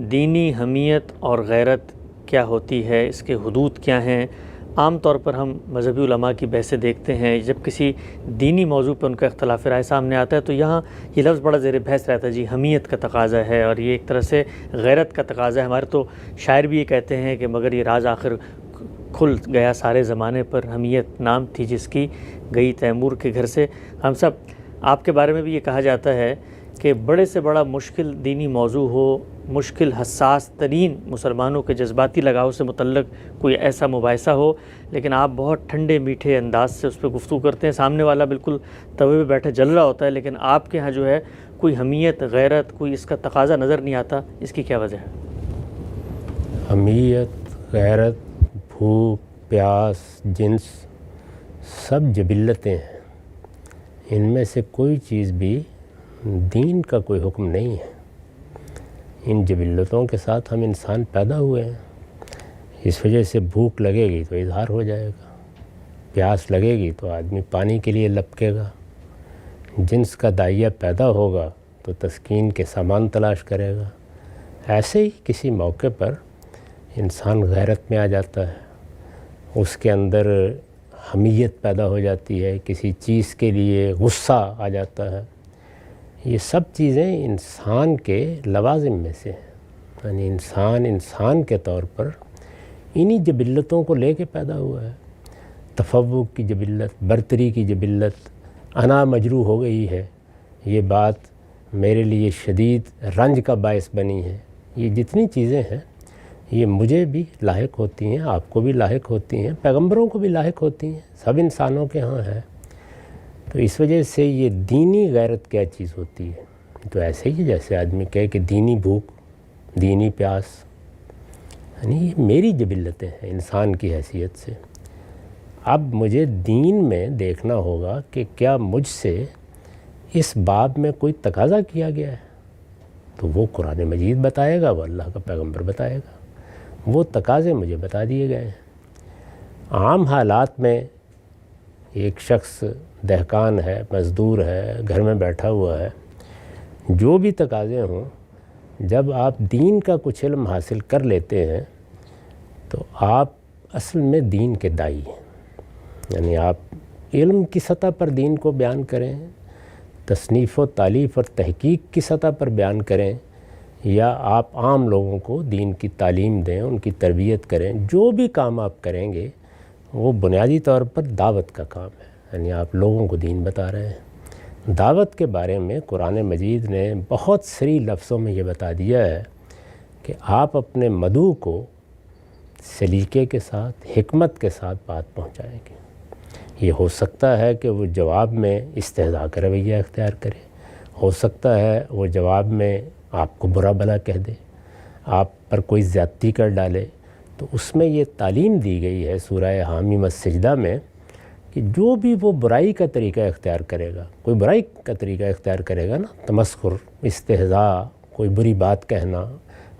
دینی حمیت اور غیرت کیا ہوتی ہے، اس کے حدود کیا ہیں؟ عام طور پر ہم مذہبی علماء کی بحثیں دیکھتے ہیں، جب کسی دینی موضوع پہ ان کا اختلاف رائے سامنے آتا ہے تو یہاں یہ لفظ بڑا زیر بحث رہتا ہے، جی حمیت کا تقاضا ہے اور یہ ایک طرح سے غیرت کا تقاضا ہے۔ ہمارے تو شاعر بھی یہ کہتے ہیں کہ مگر یہ راز آخر کھل گیا سارے زمانے پر، حمیت نام تھی جس کی گئی تیمور کے گھر سے۔ ہم سب آپ کے بارے میں بھی یہ کہا جاتا ہے کہ بڑے سے بڑا مشکل دینی موضوع ہو، مشکل حساس ترین مسلمانوں کے جذباتی لگاؤ سے متعلق کوئی ایسا مباحثہ ہو، لیکن آپ بہت ٹھنڈے میٹھے انداز سے اس پہ گفتگو کرتے ہیں، سامنے والا بالکل توے پہ بیٹھے جل رہا ہوتا ہے، لیکن آپ کے ہاں جو ہے کوئی حمیت، غیرت، کوئی اس کا تقاضا نظر نہیں آتا۔ اس کی کیا وجہ ہے؟ حمیت، غیرت، بھوک، پیاس، جنس سب جبلتیں ہیں۔ ان میں سے کوئی چیز بھی دین کا کوئی حکم نہیں ہے۔ ان جبلتوں کے ساتھ ہم انسان پیدا ہوئے ہیں۔ اس وجہ سے بھوک لگے گی تو اظہار ہو جائے گا، پیاس لگے گی تو آدمی پانی کے لیے لپکے گا، جنس کا داعیہ پیدا ہوگا تو تسکین کے سامان تلاش کرے گا۔ ایسے ہی کسی موقع پر انسان غیرت میں آ جاتا ہے، اس کے اندر حمیت پیدا ہو جاتی ہے، کسی چیز کے لیے غصہ آ جاتا ہے۔ یہ سب چیزیں انسان کے لوازم میں سے ہیں، یعنی انسان کے طور پر انہی جبلتوں کو لے کے پیدا ہوا ہے۔ تفوق کی جبلت، برتری کی جبلت، انا مجروح ہو گئی ہے، یہ بات میرے لیے شدید رنج کا باعث بنی ہے۔ یہ جتنی چیزیں ہیں یہ مجھے بھی لاحق ہوتی ہیں، آپ کو بھی لاحق ہوتی ہیں، پیغمبروں کو بھی لاحق ہوتی ہیں، سب انسانوں کے ہاں ہے۔ تو اس وجہ سے یہ دینی غیرت کیا چیز ہوتی ہے؟ تو ایسے ہی جیسے آدمی کہے کہ دینی بھوک، دینی پیاس، یعنی یہ میری جبلتیں ہیں انسان کی حیثیت سے۔ اب مجھے دین میں دیکھنا ہوگا کہ کیا مجھ سے اس باب میں کوئی تقاضا کیا گیا ہے، تو وہ قرآن مجید بتائے گا، وہ اللہ کا پیغمبر بتائے گا، وہ تقاضے مجھے بتا دیے گئے ہیں۔ عام حالات میں ایک شخص دہقان ہے، مزدور ہے، گھر میں بیٹھا ہوا ہے، جو بھی تقاضے ہوں، جب آپ دین کا کچھ علم حاصل کر لیتے ہیں تو آپ اصل میں دین کے داعی ہیں۔ یعنی آپ علم کی سطح پر دین کو بیان کریں، تصنیف و تالیف اور تحقیق کی سطح پر بیان کریں، یا آپ عام لوگوں کو دین کی تعلیم دیں، ان کی تربیت کریں، جو بھی کام آپ کریں گے وہ بنیادی طور پر دعوت کا کام ہے، یعنی آپ لوگوں کو دین بتا رہے ہیں۔ دعوت کے بارے میں قرآن مجید نے بہت صریح لفظوں میں یہ بتا دیا ہے کہ آپ اپنے مدعو کو سلیقے کے ساتھ، حکمت کے ساتھ بات پہنچائیں گے۔ یہ ہو سکتا ہے کہ وہ جواب میں استہزاء کا رویہ اختیار کرے، ہو سکتا ہے وہ جواب میں آپ کو برا بھلا کہہ دے، آپ پر کوئی زیادتی کر ڈالے۔ تو اس میں یہ تعلیم دی گئی ہے سورہ حامیم السجدہ میں کہ جو بھی وہ برائی کا طریقہ اختیار کرے گا، کوئی برائی کا طریقہ اختیار کرے گا نا، تمسخر، استہزاء، کوئی بری بات کہنا،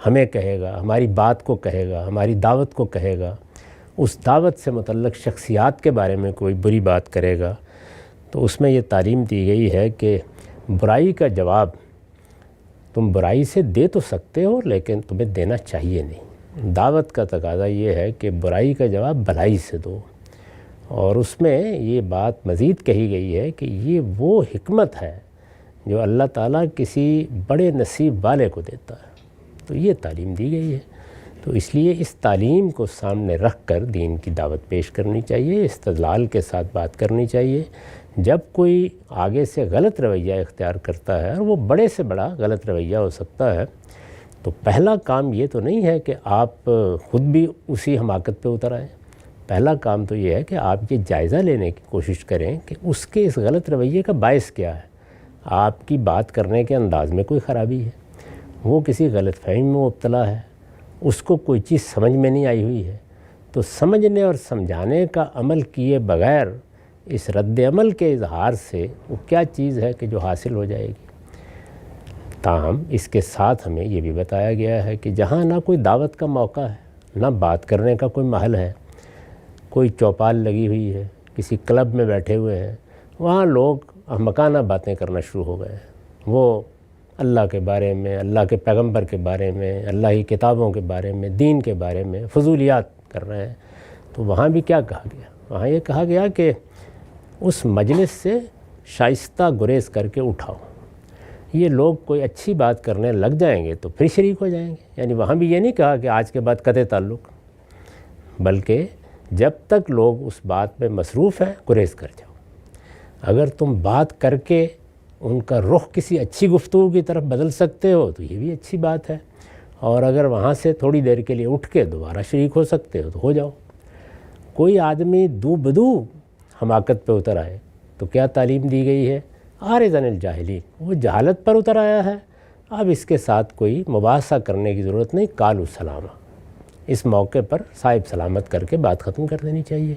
ہمیں کہے گا، ہماری بات کو کہے گا، ہماری دعوت کو کہے گا، اس دعوت سے متعلق شخصیات کے بارے میں کوئی بری بات کرے گا، تو اس میں یہ تعلیم دی گئی ہے کہ برائی کا جواب تم برائی سے دے تو سکتے ہو، لیکن تمہیں دینا چاہیے نہیں۔ دعوت کا تقاضا یہ ہے کہ برائی کا جواب بھلائی سے دو۔ اور اس میں یہ بات مزید کہی گئی ہے کہ یہ وہ حکمت ہے جو اللہ تعالیٰ کسی بڑے نصیب والے کو دیتا ہے۔ تو یہ تعلیم دی گئی ہے، تو اس لیے اس تعلیم کو سامنے رکھ کر دین کی دعوت پیش کرنی چاہیے، استدلال کے ساتھ بات کرنی چاہیے۔ جب کوئی آگے سے غلط رویہ اختیار کرتا ہے، اور وہ بڑے سے بڑا غلط رویہ ہو سکتا ہے، تو پہلا کام یہ تو نہیں ہے کہ آپ خود بھی اسی حماقت پہ اتر آئیں۔ پہلا کام تو یہ ہے کہ آپ یہ جائزہ لینے کی کوشش کریں کہ اس کے اس غلط رویے کا باعث کیا ہے۔ آپ کی بات کرنے کے انداز میں کوئی خرابی ہے، وہ کسی غلط فہمی میں مبتلا ہے، اس کو کوئی چیز سمجھ میں نہیں آئی ہوئی ہے، تو سمجھنے اور سمجھانے کا عمل کیے بغیر اس رد عمل کے اظہار سے وہ کیا چیز ہے کہ جو حاصل ہو جائے گی۔ تاہم اس کے ساتھ ہمیں یہ بھی بتایا گیا ہے کہ جہاں نہ کوئی دعوت کا موقع ہے، نہ بات کرنے کا کوئی محل ہے، کوئی چوپال لگی ہوئی ہے، کسی کلب میں بیٹھے ہوئے ہیں، وہاں لوگ احمقانہ باتیں کرنا شروع ہو گئے ہیں۔ وہ اللہ کے بارے میں، اللہ کے پیغمبر کے بارے میں، اللہ کی کتابوں کے بارے میں، دین کے بارے میں فضولیات کر رہے ہیں، تو وہاں بھی کیا کہا گیا؟ وہاں یہ کہا گیا کہ اس مجلس سے شائستہ گریز کر کے اٹھاؤ. یہ لوگ کوئی اچھی بات کرنے لگ جائیں گے تو پھر شریک ہو جائیں گے. یعنی وہاں بھی یہ نہیں کہا کہ آج کے بعد قطع تعلق، بلکہ جب تک لوگ اس بات میں مصروف ہیں گریز کر جاؤ. اگر تم بات کر کے ان کا رخ کسی اچھی گفتگو کی طرف بدل سکتے ہو تو یہ بھی اچھی بات ہے، اور اگر وہاں سے تھوڑی دیر کے لیے اٹھ کے دوبارہ شریک ہو سکتے ہو تو ہو جاؤ. کوئی آدمی دو بدو حماقت پہ اتر آئے تو کیا تعلیم دی گئی ہے؟ عارضاً الجاہلین، وہ جہالت پر اتر آیا ہے، اب اس کے ساتھ کوئی مباحثہ کرنے کی ضرورت نہیں، قالوا سلامہ، اس موقع پر صاحب سلامت کر کے بات ختم کر دینی چاہیے.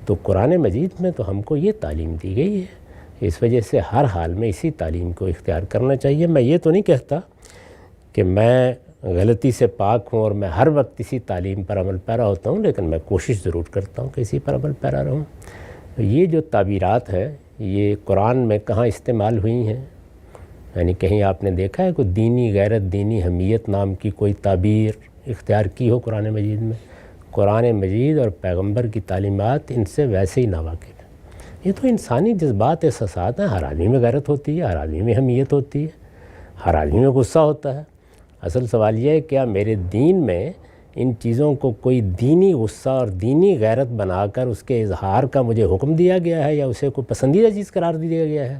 تو قرآن مجید میں تو ہم کو یہ تعلیم دی گئی ہے، اس وجہ سے ہر حال میں اسی تعلیم کو اختیار کرنا چاہیے. میں یہ تو نہیں کہتا کہ میں غلطی سے پاک ہوں اور میں ہر وقت اسی تعلیم پر عمل پیرا ہوتا ہوں، لیکن میں کوشش ضرور کرتا ہوں کہ اسی پر عمل پیرا رہوں. یہ جو تعبیرات ہیں یہ قرآن میں کہاں استعمال ہوئی ہیں؟ یعنی کہیں آپ نے دیکھا ہے کوئی دینی غیرت، دینی حمیت نام کی کوئی تعبیر اختیار کی ہو قرآن مجید میں؟ قرآن مجید اور پیغمبر کی تعلیمات ان سے ویسے ہی ناواقف ہیں. یہ تو انسانی جذبات احساسات ہیں. ہر آدمی میں غیرت ہوتی ہے، ہر آدمی میں حمیت ہوتی ہے، ہر آدمی میں غصہ ہوتا ہے. اصل سوال یہ ہے کیا میرے دین میں ان چیزوں کو کوئی دینی غصہ اور دینی غیرت بنا کر اس کے اظہار کا مجھے حکم دیا گیا ہے، یا اسے کوئی پسندیدہ چیز قرار دیا گیا ہے؟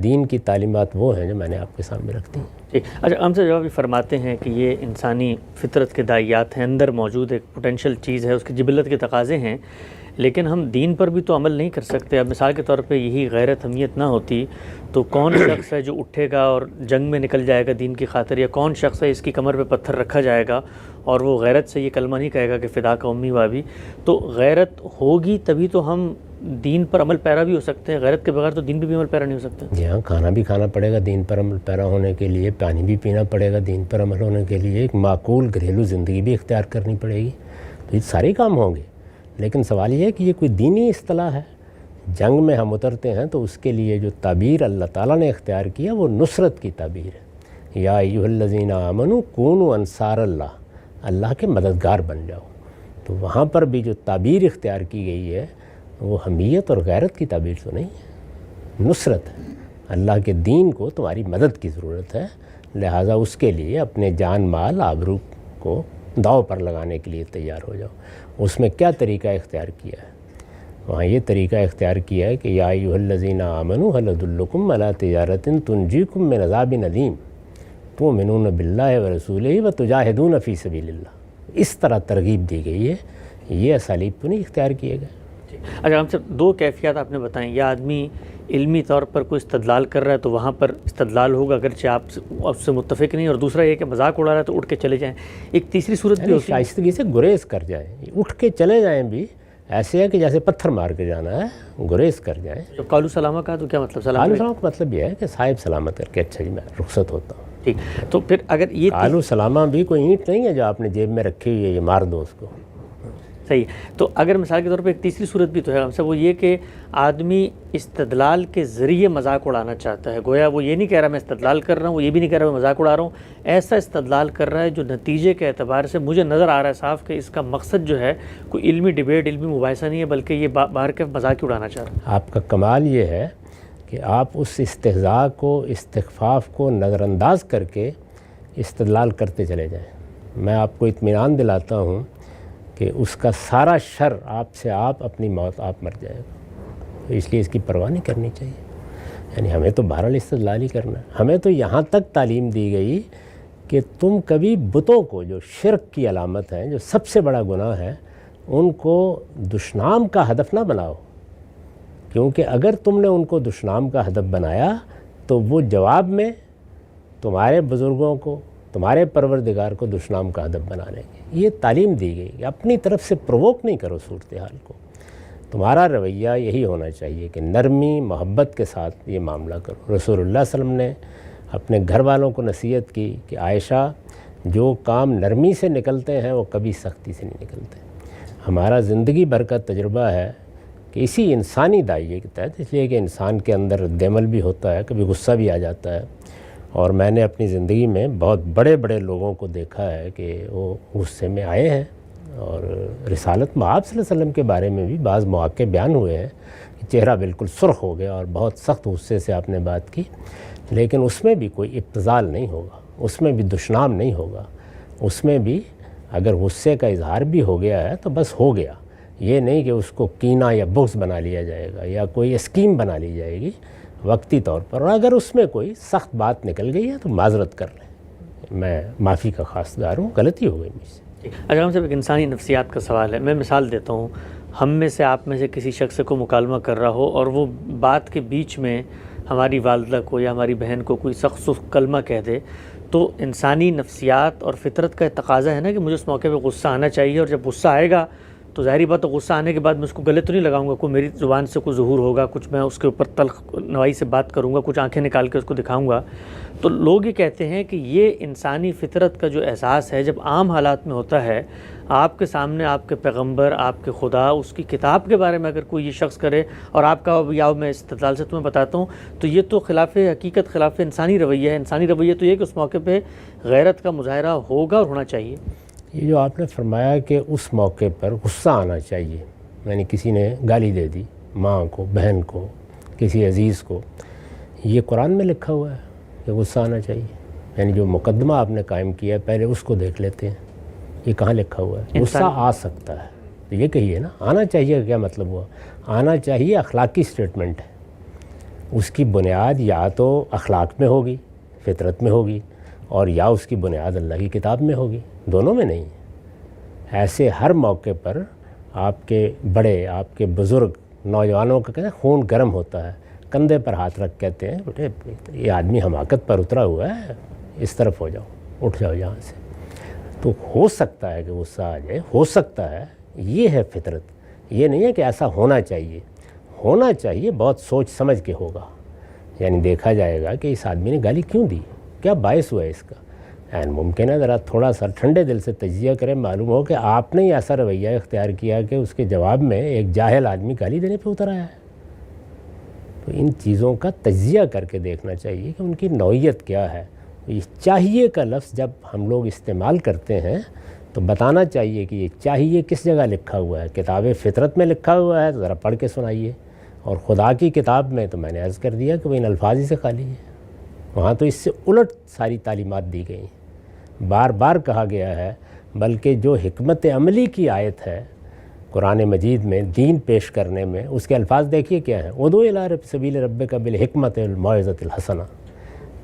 دین کی تعلیمات وہ ہیں جو میں نے آپ کے سامنے رکھ دی. ٹھیک. اچھا، ہم سے جواب یہ فرماتے ہیں کہ یہ انسانی فطرت کے داعیات ہیں، اندر موجود ایک پوٹینشیل چیز ہے، اس کی جبلت کے تقاضے ہیں، لیکن ہم دین پر بھی تو عمل نہیں کر سکتے. اب مثال کے طور پہ یہی غیرت حمیت نہ ہوتی تو کون شخص ہے جو اٹھے گا اور جنگ میں نکل جائے گا دین کی خاطر، یا کون شخص ہے اس کی کمر پہ پتھر رکھا جائے گا اور وہ غیرت سے یہ کلمہ نہیں کہے گا کہ فدا کا امی وابی. تو غیرت ہوگی تبھی تو ہم دین پر عمل پیرا بھی ہو سکتے ہیں. غیرت کے بغیر تو دین پہ بھی عمل پیرا نہیں ہو سکتے. جی ہاں، کھانا بھی کھانا پڑے گا دین پر عمل پیرا ہونے کے لیے، پانی بھی پینا پڑے گا دین پر عمل ہونے کے لیے، ایک معقول گھریلو زندگی بھی اختیار کرنی پڑے گی. تو یہ سارے کام ہوں گے، لیکن سوال یہ ہے کہ یہ کوئی دینی اصطلاح ہے. جنگ میں ہم اترتے ہیں تو اس کے لیے جو تعبیر اللہ تعالیٰ نے اختیار کیا وہ نصرت کی تعبیر ہے. یا ایھا الذین آمنوا کونوا انصار اللہ، اللہ کے مددگار بن جاؤ. تو وہاں پر بھی جو تعبیر اختیار کی گئی ہے وہ حمیت اور غیرت کی تعبیر تو نہیں ہے، نصرت ہے. اللہ کے دین کو تمہاری مدد کی ضرورت ہے، لہٰذا اس کے لیے اپنے جان مال آبرو کو داؤ پر لگانے کے لیے تیار ہو جاؤ. اس میں کیا طریقہ اختیار کیا ہے؟ وہاں یہ طریقہ اختیار کیا ہے کہ یا ایھا الذین آمنوا ھل ادلکم علی تجارۃ تنجیکم من عذاب علیم تؤمنون باللہ ورسولہ وتجاہدون فی سبیل اللہ. اس طرح ترغیب دی گئی ہے، یہ اسالیب تو نہیں اختیار کیے گئے. اچھا، ہم سے دو کیفیات آپ نے بتائیں. یا آدمی علمی طور پر کوئی استدلال کر رہا ہے تو وہاں پر استدلال ہوگا اگرچہ آپ سے متفق نہیں، اور دوسرا یہ کہ مذاق اڑا رہا ہے تو اٹھ کے چلے جائیں. ایک تیسری صورت بھی ہوتی ہے شائستگی سے گریز کر جائیں، اٹھ کے چلے جائیں بھی ایسے ہے کہ جیسے پتھر مار کے جانا ہے، گریز کر جائیں. جب قالوا سلامہ کا تو کیا مطلب؟ قالوا سلامہ کا مطلب یہ ہے کہ صاحب سلامت کر کے اچھا جی میں رخصت ہوتا ہوں. ٹھیک. تو پھر اگر یہ قالوا سلامہ بھی کوئی اینٹ نہیں ہے جو آپ نے جیب میں رکھی ہوئی ہے یہ مار دو اس کو. صحیح. تو اگر مثال کے طور پہ ایک تیسری صورت بھی تو ہے ہم سے، وہ یہ کہ آدمی استدلال کے ذریعے مذاق اڑانا چاہتا ہے. گویا وہ یہ نہیں کہہ رہا میں استدلال کر رہا ہوں، وہ یہ بھی نہیں کہہ رہا میں مذاق اڑا رہا ہوں، ایسا استدلال کر رہا ہے جو نتیجے کے اعتبار سے مجھے نظر آ رہا ہے صاف کہ اس کا مقصد جو ہے کوئی علمی ڈیبیٹ، علمی مباحثہ نہیں ہے، بلکہ یہ باہر کے مذاق اڑانا چاہ رہا ہے. آپ کا کمال یہ ہے کہ آپ اس استہزاء کو، استخفاف کو نظر انداز کر کے استدلال کرتے چلے جائیں. میں آپ کو اطمینان دلاتا ہوں کہ اس کا سارا شر آپ سے آپ اپنی موت آپ مر جائے گا. تو اس لیے اس کی پرواہ نہیں کرنی چاہیے. یعنی ہمیں تو بہرحال استدلال ہی کرنا ہے. ہمیں تو یہاں تک تعلیم دی گئی کہ تم کبھی بتوں کو، جو شرک کی علامت ہیں، جو سب سے بڑا گناہ ہے، ان کو دشنام کا ہدف نہ بناؤ، کیونکہ اگر تم نے ان کو دشنام کا ہدف بنایا تو وہ جواب میں تمہارے بزرگوں کو، تمہارے پروردگار کو دشنام کا ہدف بنا لیں گے. یہ تعلیم دی گئی کہ اپنی طرف سے پرووک نہیں کرو صورتحال کو. تمہارا رویہ یہی ہونا چاہیے کہ نرمی محبت کے ساتھ یہ معاملہ کرو. رسول اللہ صلی اللہ علیہ وسلم نے اپنے گھر والوں کو نصیحت کی کہ عائشہ، جو کام نرمی سے نکلتے ہیں وہ کبھی سختی سے نہیں نکلتے. ہمارا زندگی بھر کا تجربہ ہے کہ اسی انسانی دائیے کے تحت، اس لیے کہ انسان کے اندر رد عمل بھی ہوتا ہے، کبھی غصہ بھی آ جاتا ہے، اور میں نے اپنی زندگی میں بہت بڑے بڑے لوگوں کو دیکھا ہے کہ وہ غصے میں آئے ہیں، اور رسالت مآب صلی اللہ علیہ وسلم کے بارے میں بھی بعض مواقع بیان ہوئے ہیں کہ چہرہ بالکل سرخ ہو گیا اور بہت سخت غصے سے آپ نے بات کی، لیکن اس میں بھی کوئی ابتذال نہیں ہوگا، اس میں بھی دشنام نہیں ہوگا، اس میں بھی اگر غصے کا اظہار بھی ہو گیا ہے تو بس ہو گیا، یہ نہیں کہ اس کو کینہ یا بغض بنا لیا جائے گا یا کوئی اسکیم بنا لی جائے گی وقتی طور پر، اور اگر اس میں کوئی سخت بات نکل گئی ہے تو معذرت کر لیں، میں معافی کا خواستگار ہوں، غلطی ہو گئی مجھ سے۔ اگر ہم صرف ایک انسانی نفسیات کا سوال ہے، میں مثال دیتا ہوں، ہم میں سے آپ میں سے کسی شخص کو مکالمہ کر رہا ہو اور وہ بات کے بیچ میں ہماری والدہ کو یا ہماری بہن کو کوئی سخت کلمہ کہہ دے، تو انسانی نفسیات اور فطرت کا تقاضا ہے نا کہ مجھے اس موقع پہ غصہ آنا چاہیے، اور جب غصہ آئے گا تو ظاہری بات ہے غصہ آنے کے بعد میں اس کو گلے تو نہیں لگاؤں گا، کوئی میری زبان سے کوئی ظہور ہوگا، کچھ میں اس کے اوپر تلخ نوائی سے بات کروں گا، کچھ آنکھیں نکال کے اس کو دکھاؤں گا۔ تو لوگ یہ کہتے ہیں کہ یہ انسانی فطرت کا جو احساس ہے جب عام حالات میں ہوتا ہے، آپ کے سامنے آپ کے پیغمبر، آپ کے خدا، اس کی کتاب کے بارے میں اگر کوئی یہ شخص کرے اور آپ کا یا میں استدلال سے تمہیں بتاتا ہوں، تو یہ تو خلاف حقیقت، خلاف انسانی رویہ ہے۔ انسانی رویہ تو یہ کہ اس موقع پہ غیرت کا مظاہرہ ہوگا اور ہونا چاہیے۔ یہ جو آپ نے فرمایا کہ اس موقع پر غصہ آنا چاہیے، یعنی کسی نے گالی دے دی ماں کو، بہن کو، کسی عزیز کو، یہ قرآن میں لکھا ہوا ہے کہ غصہ آنا چاہیے؟ یعنی جو مقدمہ آپ نے قائم کیا ہے پہلے اس کو دیکھ لیتے ہیں، یہ کہاں لکھا ہوا ہے؟ غصہ آ سکتا ہے تو یہ کہیے نا، آنا چاہیے کیا مطلب ہوا؟ آنا چاہیے اخلاقی سٹیٹمنٹ ہے، اس کی بنیاد یا تو اخلاق میں ہوگی، فطرت میں ہوگی، اور یا اس کی بنیاد اللہ کی کتاب میں ہوگی، دونوں میں نہیں۔ ایسے ہر موقع پر آپ کے بڑے، آپ کے بزرگ، نوجوانوں کا کہتے ہیں خون گرم ہوتا ہے، کندھے پر ہاتھ رکھ کہتے ہیں بیٹے یہ آدمی حماقت پر اترا ہوا ہے، اس طرف ہو جاؤ، اٹھ جاؤ یہاں سے۔ تو ہو سکتا ہے کہ غصہ آ جائے، ہو سکتا ہے، یہ ہے فطرت، یہ نہیں ہے کہ ایسا ہونا چاہیے۔ ہونا چاہیے بہت سوچ سمجھ کے ہوگا، یعنی دیکھا جائے گا کہ اس آدمی نے گالی کیوں دی، کیا باعث ہوا ہے اس کا، یعنی ممکن ہے ذرا تھوڑا سا ٹھنڈے دل سے تجزیہ کریں، معلوم ہو کہ آپ نے ایسا رویہ اختیار کیا کہ اس کے جواب میں ایک جاہل آدمی گالی دینے پہ اتر آیا ہے۔ تو ان چیزوں کا تجزیہ کر کے دیکھنا چاہیے کہ ان کی نوعیت کیا ہے۔ یہ چاہیے کا لفظ جب ہم لوگ استعمال کرتے ہیں تو بتانا چاہیے کہ یہ چاہیے کس جگہ لکھا ہوا ہے۔ کتاب فطرت میں لکھا ہوا ہے تو ذرا پڑھ کے سنائیے، اور خدا کی کتاب میں تو میں نے عرض کر دیا کہ وہ ان الفاظ ہی سے خالی ہے، وہاں تو اس سے الٹ ساری تعلیمات دی گئی ہیں، بار بار کہا گیا ہے، بلکہ جو حکمت عملی کی آیت ہے قرآن مجید میں دین پیش کرنے میں، اس کے الفاظ دیکھیے کیا ہیں، ادعو الی سبیل ربک بالحکمت والموعظۃ الحسنہ۔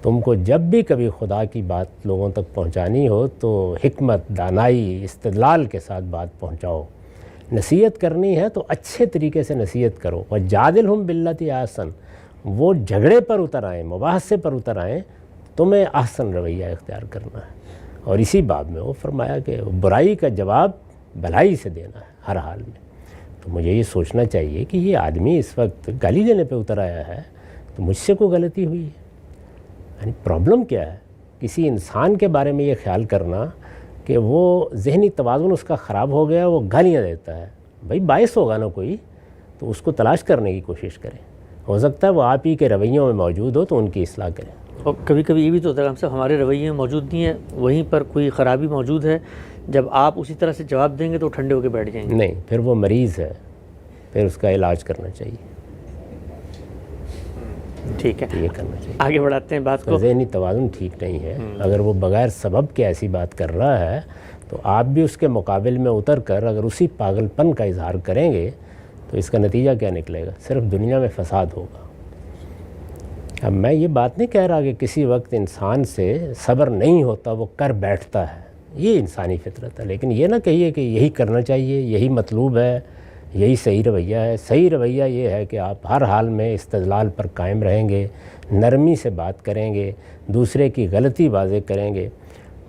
تم کو جب بھی کبھی خدا کی بات لوگوں تک پہنچانی ہو تو حکمت، دانائی، استدلال کے ساتھ بات پہنچاؤ۔ نصیحت کرنی ہے تو اچھے طریقے سے نصیحت کرو، وجادلہم باللتی احسن، وہ جھگڑے پر اتر آئیں، مباحثے پر اتر آئیں، تمہیں احسن رویہ اختیار کرنا ہے۔ اور اسی باب میں وہ فرمایا کہ برائی کا جواب بھلائی سے دینا ہے ہر حال میں۔ تو مجھے یہ سوچنا چاہیے کہ یہ آدمی اس وقت گالی دینے پہ اتر آیا ہے تو مجھ سے کوئی غلطی ہوئی ہے، یعنی پرابلم کیا ہے؟ کسی انسان کے بارے میں یہ خیال کرنا کہ وہ ذہنی توازن اس کا خراب ہو گیا، وہ گالیاں دیتا ہے، بھائی باعث ہوگا نا کوئی، تو اس کو تلاش کرنے کی کوشش کریں، ہو سکتا ہے وہ آپ ہی کے رویوں میں موجود ہو تو ان کی اصلاح کریں۔ اور کبھی کبھی یہ بھی تو ہوتا ہے ہم صاحب ہمارے رویے میں موجود نہیں ہے، وہیں پر کوئی خرابی موجود ہے، جب آپ اسی طرح سے جواب دیں گے تو ٹھنڈے ہو کے بیٹھ جائیں گے۔ نہیں، پھر وہ مریض ہے، پھر اس کا علاج کرنا چاہیے، ٹھیک ہے، یہ کرنا چاہیے۔ آگے بڑھاتے ہیں بات کو۔ ذہنی توازن ٹھیک نہیں ہے، اگر وہ بغیر سبب کے ایسی بات کر رہا ہے تو آپ بھی اس کے مقابل میں اتر کر اگر اسی پاگل پن کا اظہار کریں گے تو اس کا نتیجہ کیا نکلے گا؟ صرف دنیا میں فساد ہوگا۔ اب میں یہ بات نہیں کہہ رہا کہ کسی وقت انسان سے صبر نہیں ہوتا، وہ کر بیٹھتا ہے، یہ انسانی فطرت ہے، لیکن یہ نہ کہیے کہ یہی کرنا چاہیے، یہی مطلوب ہے، یہی صحیح رویہ ہے۔ صحیح رویہ یہ ہے کہ آپ ہر حال میں استدلال پر قائم رہیں گے، نرمی سے بات کریں گے، دوسرے کی غلطی واضح کریں گے۔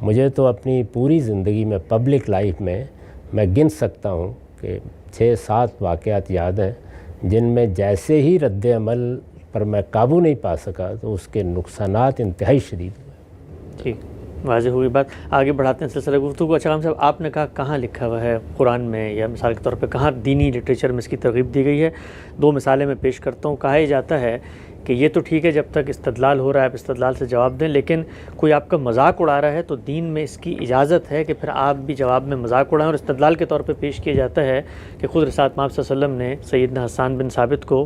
مجھے تو اپنی پوری زندگی میں پبلک لائف میں گن سکتا ہوں کہ 6-7 واقعات یاد ہیں جن میں جیسے ہی رد عمل پر میں قابو نہیں پا سکا تو اس کے نقصانات انتہائی شدید ہوئے۔ ٹھیک، واضح ہوئی بات، آگے بڑھاتے ہیں سلسلہ گفتگو۔ اچھا صاحب، آپ نے کہا کہاں لکھا ہوا ہے قرآن میں، یا مثال کے طور پہ کہاں دینی لٹریچر میں اس کی ترغیب دی گئی ہے؟ 2 مثالیں میں پیش کرتا ہوں۔ کہا یہ جاتا ہے کہ یہ تو ٹھیک ہے جب تک استدلال ہو رہا ہے آپ استدلال سے جواب دیں، لیکن کوئی آپ کا مذاق اڑا رہا ہے تو دین میں اس کی اجازت ہے کہ پھر آپ بھی جواب میں مذاق اڑائیں، اور استدلال کے طور پہ پیش کیا جاتا ہے کہ خود رسالت مآب صلی اللہ علیہ وسلم نے سیدنا حسان بن ثابت کو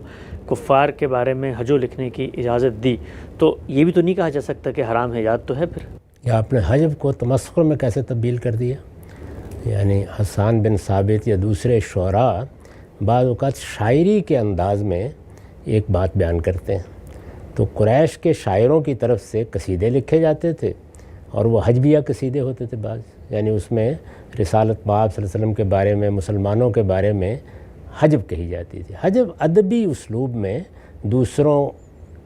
کفار کے بارے میں حجو لکھنے کی اجازت دی، تو یہ بھی تو نہیں کہا جا سکتا کہ حرام ہے، یاد تو ہے پھر؟ یا آپ نے حجب کو تمسخر میں کیسے تبدیل کر دیا؟ یعنی حسان بن ثابت یا دوسرے شعراء بعض اوقات شاعری کے انداز میں ایک بات بیان کرتے ہیں، تو قریش کے شاعروں کی طرف سے قصیدے لکھے جاتے تھے اور وہ حجبیہ قصیدے ہوتے تھے بعض، یعنی اس میں رسالت مآب صلی اللہ علیہ وسلم کے بارے میں، مسلمانوں کے بارے میں حجب کہی جاتی تھی۔ حجب ادبی اسلوب میں دوسروں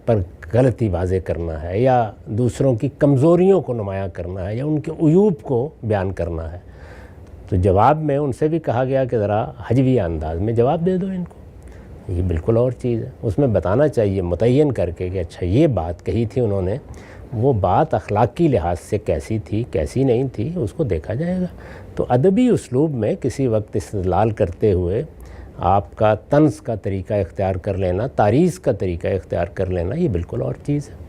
پر غلطی واضح کرنا ہے یا دوسروں کی کمزوریوں کو نمایاں کرنا ہے یا ان کے عیوب کو بیان کرنا ہے، تو جواب میں ان سے بھی کہا گیا کہ ذرا حجویہ انداز میں جواب دے دو ان کو، یہ بالکل اور چیز ہے۔ اس میں بتانا چاہیے متعین کر کے کہ اچھا یہ بات کہی تھی انہوں نے، وہ بات اخلاقی لحاظ سے کیسی تھی کیسی نہیں تھی، اس کو دیکھا جائے گا۔ تو ادبی اسلوب میں کسی وقت استدلال کرتے ہوئے آپ کا طنز کا طریقہ اختیار کر لینا، تعریض کا طریقہ اختیار کر لینا، یہ بالکل اور چیز ہے،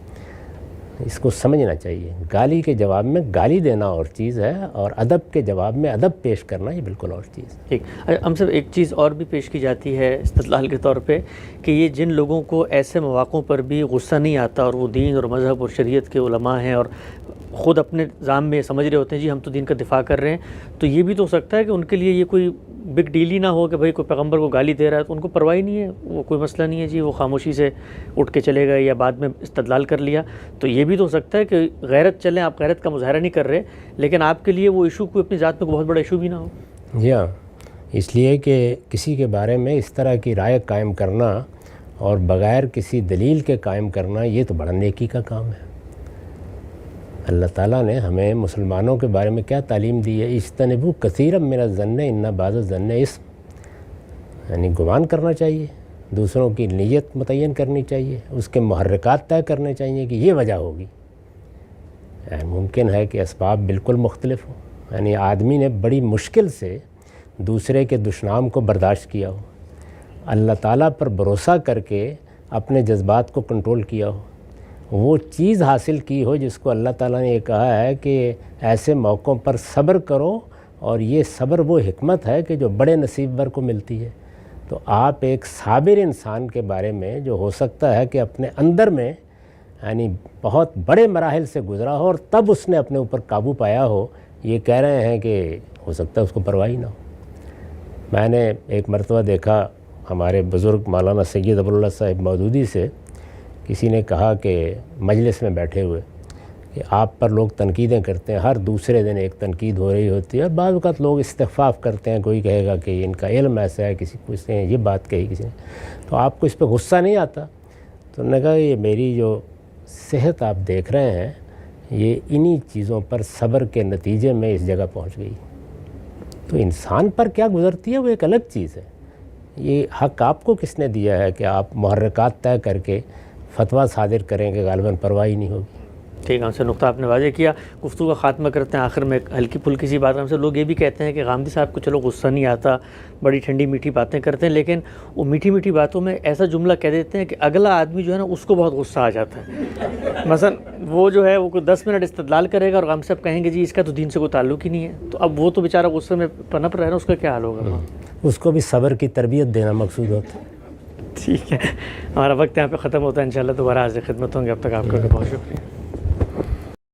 اس کو سمجھنا چاہیے۔ گالی کے جواب میں گالی دینا اور چیز ہے، اور ادب کے جواب میں ادب پیش کرنا یہ بالکل اور چیز ہے۔ ٹھیک، ہم سب ایک چیز اور بھی پیش کی جاتی ہے استدلال کے طور پہ کہ یہ جن لوگوں کو ایسے مواقعوں پر بھی غصہ نہیں آتا اور وہ دین اور مذہب اور شریعت کے علماء ہیں اور خود اپنے ذام میں سمجھ رہے ہوتے ہیں جی ہم تو دین کا دفاع کر رہے ہیں، تو یہ بھی تو ہو سکتا ہے کہ ان کے لیے یہ کوئی بگ ڈیل ہی نہ ہو کہ بھائی کوئی پیغمبر کو گالی دے رہا ہے تو ان کو پرواہ نہیں ہے، وہ کوئی مسئلہ نہیں ہے جی، وہ خاموشی سے اٹھ کے چلے گئے یا بعد میں استدلال کر لیا، تو یہ بھی تو ہو سکتا ہے کہ غیرت چلیں، آپ غیرت کا مظاہرہ نہیں کر رہے لیکن آپ کے لیے وہ ایشو کوئی اپنی ذات میں کوئی بہت بڑا ایشو بھی نہ ہو۔ جی ہاں، اس لیے کہ کسی کے بارے میں اس طرح کی رائے قائم کرنا اور بغیر کسی دلیل کے قائم کرنا یہ تو بڑا نیکی کا کام ہے۔ اللہ تعالیٰ نے ہمیں مسلمانوں کے بارے میں کیا تعلیم دی ہے؟ اجتنبوا کثیرا من الظن ان بعض الظن اسم، یعنی گمان کرنا چاہیے، دوسروں کی نیت متعین کرنی چاہیے، اس کے محرکات طے کرنے چاہیے کہ یہ وجہ ہوگی۔ یعنی ممکن ہے کہ اسباب بالکل مختلف ہوں، یعنی آدمی نے بڑی مشکل سے دوسرے کے دشنام کو برداشت کیا ہو، اللہ تعالیٰ پر بھروسہ کر کے اپنے جذبات کو کنٹرول کیا ہو، وہ چیز حاصل کی ہو جس کو اللہ تعالیٰ نے یہ کہا ہے کہ ایسے موقعوں پر صبر کرو، اور یہ صبر وہ حکمت ہے کہ جو بڑے نصیب ور کو ملتی ہے۔ تو آپ ایک صابر انسان کے بارے میں جو ہو سکتا ہے کہ اپنے اندر میں یعنی بہت بڑے مراحل سے گزرا ہو اور تب اس نے اپنے اوپر قابو پایا ہو، یہ کہہ رہے ہیں کہ ہو سکتا ہے اس کو پرواہ ہی نہ ہو۔ میں نے ایک مرتبہ دیکھا ہمارے بزرگ مولانا سید ابواللہ صاحب مودودی سے کسی نے کہا کہ مجلس میں بیٹھے ہوئے کہ آپ پر لوگ تنقیدیں کرتے ہیں، ہر دوسرے دن ایک تنقید ہو رہی ہوتی ہے، اور بعض اوقات لوگ استخفاف کرتے ہیں، کوئی کہے گا کہ ان کا علم ایسا ہے، کسی نے یہ بات کہی کسی نے، تو آپ کو اس پہ غصہ نہیں آتا؟ تو انہوں نے کہا یہ میری جو صحت آپ دیکھ رہے ہیں یہ انہی چیزوں پر صبر کے نتیجے میں اس جگہ پہنچ گئی۔ تو انسان پر کیا گزرتی ہے وہ ایک الگ چیز ہے، یہ حق آپ کو کس نے دیا ہے کہ آپ محرکات طے کر کے فتویٰ صادر کریں کہ غالباً پرواہ ہی نہیں ہوگی۔ ٹھیک ہے، ہم سے نقطہ آپ نے واضح کیا، گفتگو کا خاتمہ کرتے ہیں آخر میں ایک ہلکی پھلکی سی بات۔ ہم سے لوگ یہ بھی کہتے ہیں کہ غامدی صاحب کو چلو غصہ نہیں آتا، بڑی ٹھنڈی میٹھی باتیں کرتے ہیں، لیکن وہ میٹھی میٹھی باتوں میں ایسا جملہ کہہ دیتے ہیں کہ اگلا آدمی جو ہے نا اس کو بہت غصہ آ جاتا ہے۔ مثلا وہ جو ہے وہ کوئی 10 منٹ استدلال کرے گا اور غامدی صاحب کہیں گے جی اس کا تو دین سے کوئی تعلق ہی نہیں ہے، تو اب وہ تو بیچارہ غصے میں پنپ رہا ہے نا، اس کا کیا حال ہوگا؟ اس کو بھی صبر کی تربیت دینا مقصود ہوتا ہے۔ ٹھیک ہے، ہمارا وقت یہاں پہ ختم ہوتا ہے، انشاءاللہ دوبارہ حاضر خدمت ہوں گے، اب تک آپ کا بہت شکریہ۔